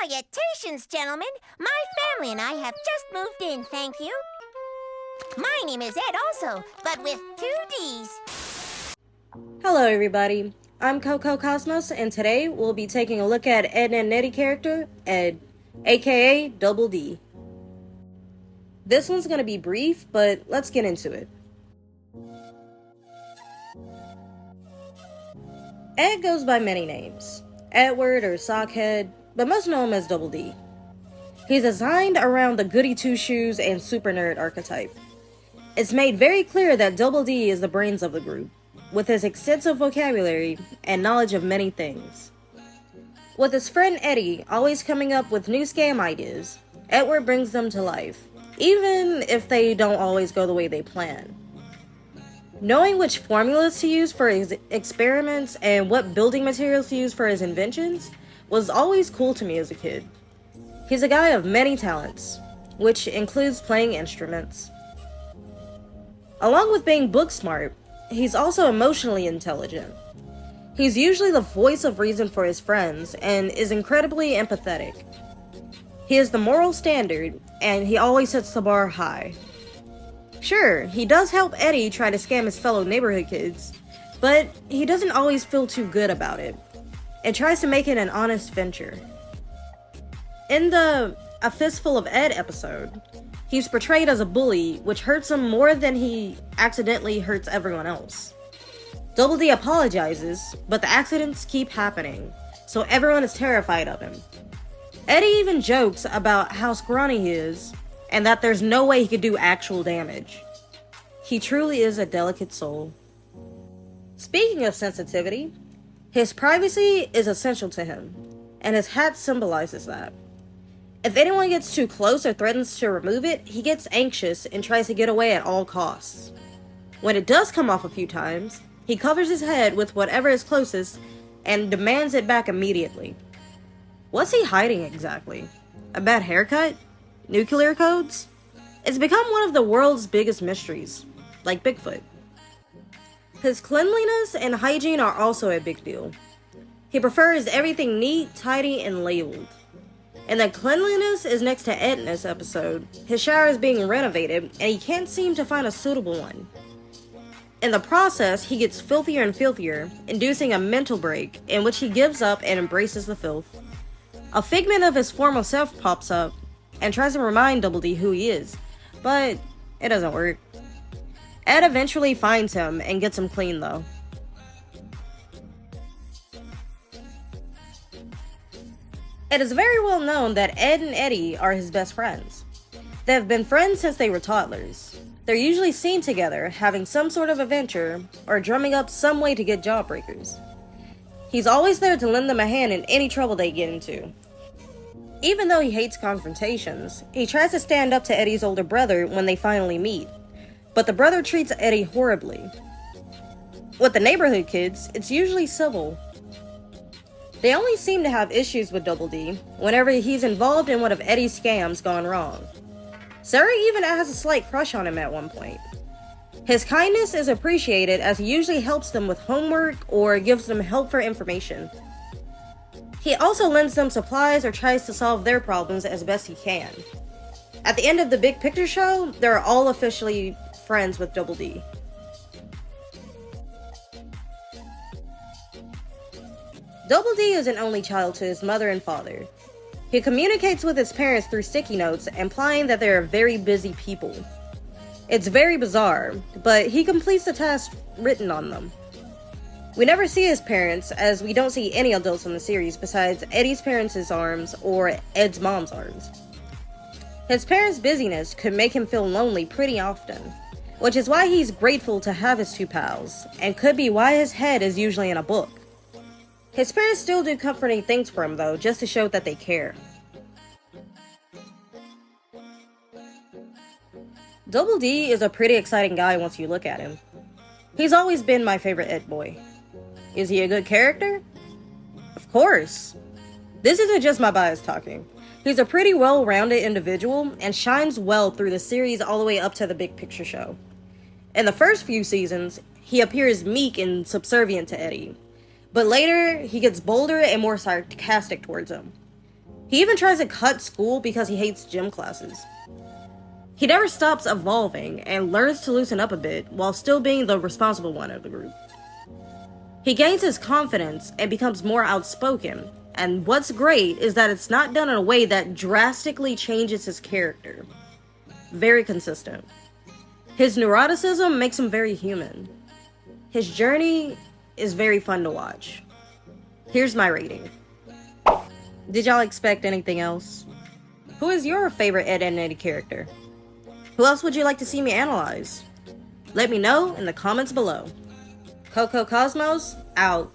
Salutations, gentlemen. My family and I have just moved in, thank you. My name is Ed also, but with 2 D's. Hello everybody, I'm cocoa.cosmos, and today we'll be taking a look at Edd and Eddy character, Edd, aka Double D. This one's gonna be brief, but let's get into it. Edd goes by many names, Edward or Sockhead, but most know him as Double D. He's designed around the goody two-shoes and super nerd archetype. It's made very clear that Double D is the brains of the group, with his extensive vocabulary and knowledge of many things. With his friend Eddy always coming up with new scam ideas, Edward brings them to life, even if they don't always go the way they plan. Knowing which formulas to use for his experiments and what building materials to use for his inventions was always cool to me as a kid. He's a guy of many talents, which includes playing instruments. Along with being book smart, he's also emotionally intelligent. He's usually the voice of reason for his friends and is incredibly empathetic. He is the moral standard, and he always sets the bar high. Sure, he does help Eddy try to scam his fellow neighborhood kids, but he doesn't always feel too good about it, and tries to make it an honest venture. In the A Fistful of Edd episode, he's portrayed as a bully, which hurts him more than he accidentally hurts everyone else. Double D apologizes, but the accidents keep happening, so everyone is terrified of him. Eddy even jokes about how scrawny he is, and that there's no way he could do actual damage. He truly is a delicate soul. Speaking of sensitivity, his privacy is essential to him, and his hat symbolizes that. If anyone gets too close or threatens to remove it, he gets anxious and tries to get away at all costs. When it does come off a few times, he covers his head with whatever is closest and demands it back immediately. What's he hiding exactly? A bad haircut? Nuclear codes? It's become one of the world's biggest mysteries, like Bigfoot. His cleanliness and hygiene are also a big deal. He prefers everything neat, tidy, and labeled. And the cleanliness is next to Edd in this episode. His shower is being renovated, and he can't seem to find a suitable one. In the process, he gets filthier and filthier, inducing a mental break, in which he gives up and embraces the filth. A figment of his former self pops up, and tries to remind Double D who he is, but it doesn't work. Edd eventually finds him and gets him clean though. It is very well known that Edd and Eddy are his best friends. They have been friends since they were toddlers. They're usually seen together, having some sort of adventure, or drumming up some way to get jawbreakers. He's always there to lend them a hand in any trouble they get into. Even though he hates confrontations, he tries to stand up to Eddy's older brother when they finally meet, but the brother treats Eddy horribly. With the neighborhood kids, it's usually civil. They only seem to have issues with Double D whenever he's involved in one of Eddy's scams gone wrong. Sarah even has a slight crush on him at one point. His kindness is appreciated as he usually helps them with homework or gives them helpful information. He also lends them supplies or tries to solve their problems as best he can. At the end of the big picture show, they're all officially friends with Double D. Double D is an only child to his mother and father. He communicates with his parents through sticky notes, implying that they are very busy people. It's very bizarre, but he completes the tasks written on them. We never see his parents, as we don't see any adults in the series besides Eddy's parents' arms or Edd's mom's arms. His parents' busyness could make him feel lonely pretty often, which is why he's grateful to have his two pals, and could be why his head is usually in a book. His parents still do comforting things for him though, just to show that they care. Double D is a pretty exciting guy once you look at him. He's always been my favorite Edd boy. Is he a good character? Of course. This isn't just my bias talking. He's a pretty well-rounded individual and shines well through the series all the way up to the big picture show. In the first few seasons, he appears meek and subservient to Eddy, but later he gets bolder and more sarcastic towards him. He even tries to cut school because he hates gym classes. He never stops evolving and learns to loosen up a bit while still being the responsible one of the group. He gains his confidence and becomes more outspoken, and what's great is that it's not done in a way that drastically changes his character. Very consistent. His neuroticism makes him very human. His journey is very fun to watch. Here's my rating. Did y'all expect anything else? Who is your favorite Edd and Eddy character? Who else would you like to see me analyze? Let me know in the comments below. Cocoa.cosmos, out.